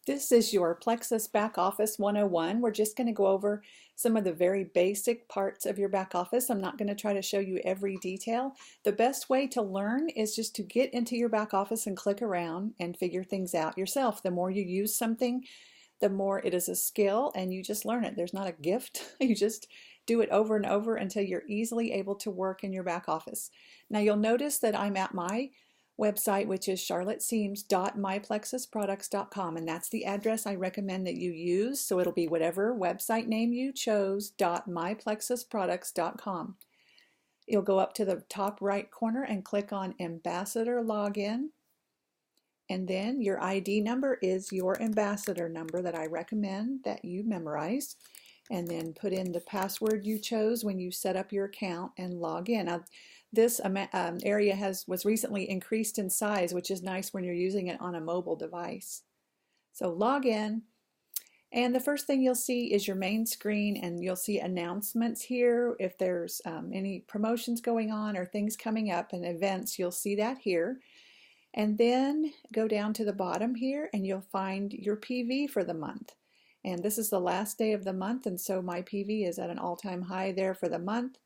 This is your Plexus Back Office 101. We're just going to go over some of the very basic parts of your back office. I'm not going to try to show you every detail. The best way to learn is just to get into your back office and click around and figure things out yourself. The more you use something, the more it is a skill and you just learn it. There's not a gift. You just do it over and over until you're easily able to work in your back office. Now you'll notice that I'm at my website, which is charlotteseams.myplexusproducts.com, and that's the address I recommend that you use. So it'll be whatever website name you chose, .myplexusproducts.com. You'll go up to the top right corner and click on Ambassador Login, and then your ID number is your ambassador number that I recommend that you memorize, and then put in the password you chose when you set up your account and log in. Now, this area was recently increased in size, which is nice when you're using it on a mobile device. So log in, and the first thing you'll see is your main screen, and you'll see announcements here. If there's any promotions going on or things coming up and events, you'll see that here. And then go down to the bottom here and you'll find your PV for the month. And this is the last day of the month, and so my PV is at an all-time high there for the month.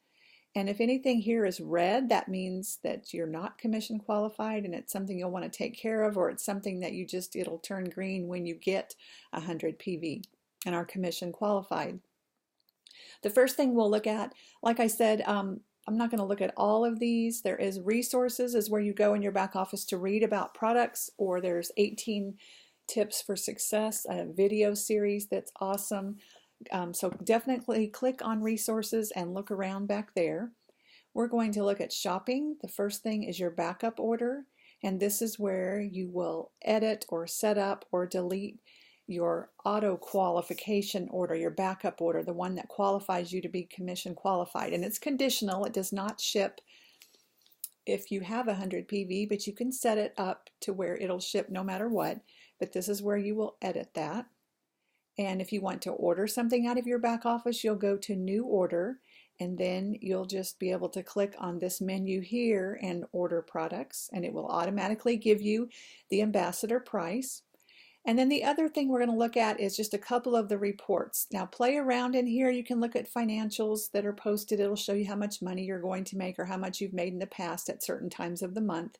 And if anything here is red, that means that you're not commission qualified and it's something you'll want to take care of, or it's something that it'll turn green when you get 100 PV and are commission qualified. The first thing we'll look at, like I said, I'm not going to look at all of these. There is resources, is where you go in your back office to read about products, or there's 18 tips for success, a video series that's awesome. So definitely click on resources and look around back there. We're going to look at shopping. The first thing is your backup order, and this is where you will edit or set up or delete your auto qualification order, your backup order, the one that qualifies you to be commission qualified. And it's conditional. It does not ship if you have 100 PV, but you can set it up to where it'll ship no matter what. But this is where you will edit that. And if you want to order something out of your back office, you'll go to New Order, and then you'll just be able to click on this menu here and order products, and it will automatically give you the ambassador price. And then the other thing we're going to look at is just a couple of the reports. Now play around in here. You can look at financials that are posted. It'll show you how much money you're going to make or how much you've made in the past at certain times of the month.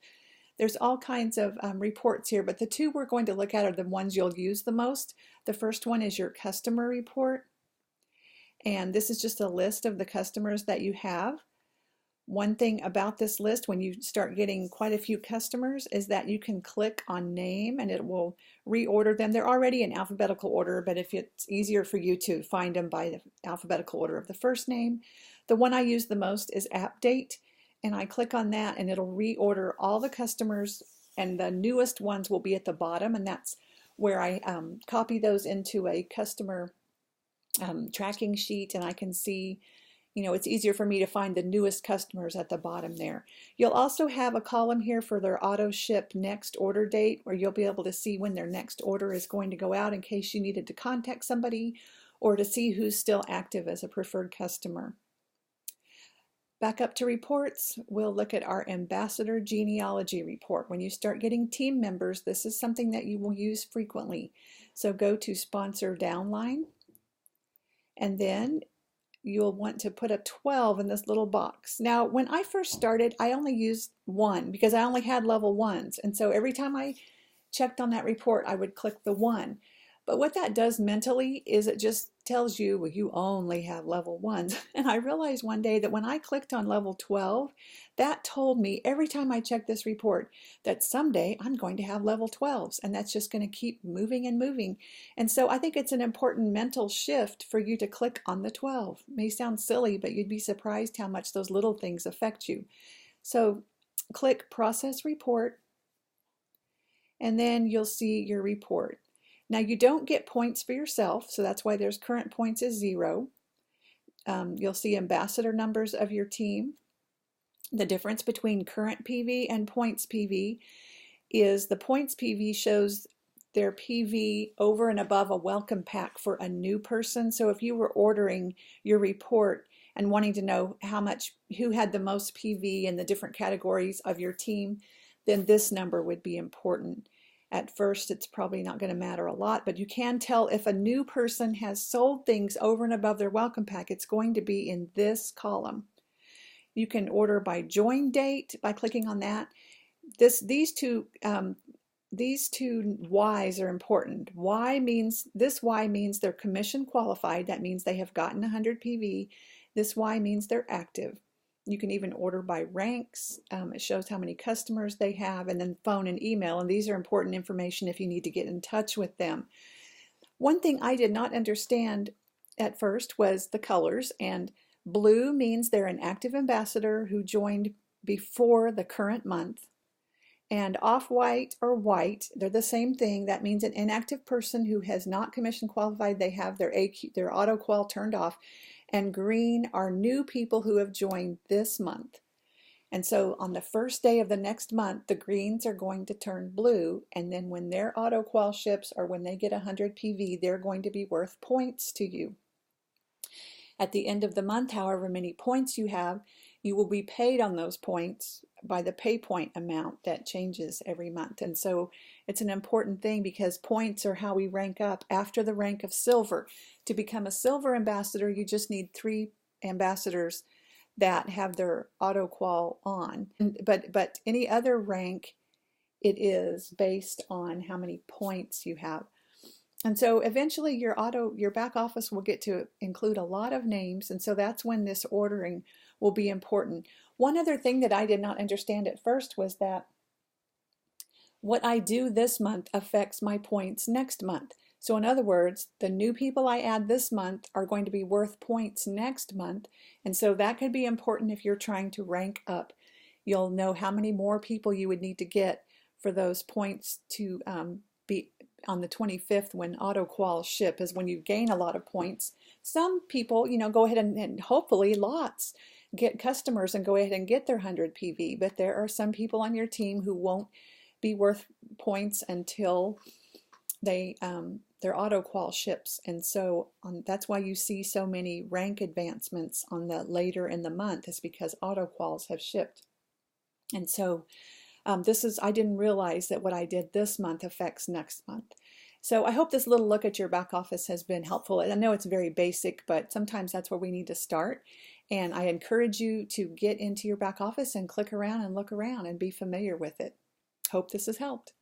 There's all kinds of reports here, but the two we're going to look at are the ones you'll use the most. The first one is your customer report, and this is just a list of the customers that you have. One thing about this list, when you start getting quite a few customers, is that you can click on name and it will reorder them. They're already in alphabetical order, but if it's easier for you to find them by the alphabetical order of the first name. The one I use the most is app date. And I click on that and it'll reorder all the customers, and the newest ones will be at the bottom, and that's where I copy those into a customer tracking sheet, and I can see, it's easier for me to find the newest customers at the bottom there. You'll also have a column here for their auto ship next order date, where you'll be able to see when their next order is going to go out in case you needed to contact somebody or to see who's still active as a preferred customer. Back up to reports, we'll look at our ambassador genealogy report. When you start getting team members, this is something that you will use frequently. So go to sponsor downline, and then you'll want to put a 12 in this little box. Now, when I first started, I only used 1 because I only had level 1s. And so every time I checked on that report, I would click the 1. But what that does mentally is it just tells you, well, you only have level 1s. And I realized one day that when I clicked on level 12, that told me every time I checked this report that someday I'm going to have level 12s, and that's just going to keep moving and moving. And so I think it's an important mental shift for you to click on the 12. It may sound silly, but you'd be surprised how much those little things affect you. So click process report, and then you'll see your report. Now you don't get points for yourself, so that's why there's current points is 0. You'll see ambassador numbers of your team. The difference between current PV and points PV is the points PV shows their PV over and above a welcome pack for a new person. So if you were ordering your report and wanting to know who had the most PV in the different categories of your team, then this number would be important. At first, it's probably not going to matter a lot, but you can tell if a new person has sold things over and above their welcome pack. It's going to be in this column. You can order by join date by clicking on that. These two Y's are important. This Y means they're commission qualified. That means they have gotten 100 PV. This Y means they're active. You can even order by ranks. It shows how many customers they have, and then phone and email. And these are important information if you need to get in touch with them. One thing I did not understand at first was the colors. And blue means they're an active ambassador who joined before the current month. And off-white or white, they're the same thing. That means an inactive person who has not commission qualified. They have their auto qual turned off. And green are new people who have joined this month. And so on the first day of the next month, the greens are going to turn blue. And then when their auto qual ships or when they get 100 PV, they're going to be worth points to you. At the end of the month, however many points you have, you will be paid on those points by the pay point amount that changes every month. And so it's an important thing because points are how we rank up after the rank of silver. To become a silver ambassador, you just need 3 ambassadors that have their auto qual on. But any other rank, it is based on how many points you have. And so eventually your back office will get to include a lot of names, and so that's when this ordering will be important. One other thing that I did not understand at first was that what I do this month affects my points next month. So in other words, the new people I add this month are going to be worth points next month, and so that could be important if you're trying to rank up. You'll know how many more people you would need to get for those points to be on the 25th when auto qual ship is when you gain a lot of points. Some people, go ahead and hopefully lots get customers and go ahead and get their 100 PV, but there are some people on your team who won't be worth points until they their auto qual ships. And so that's why you see so many rank advancements on the later in the month, is because auto quals have shipped. And so I didn't realize that what I did this month affects next month. So I hope this little look at your back office has been helpful. I know it's very basic, but sometimes that's where we need to start. And I encourage you to get into your back office and click around and look around and be familiar with it. Hope this has helped.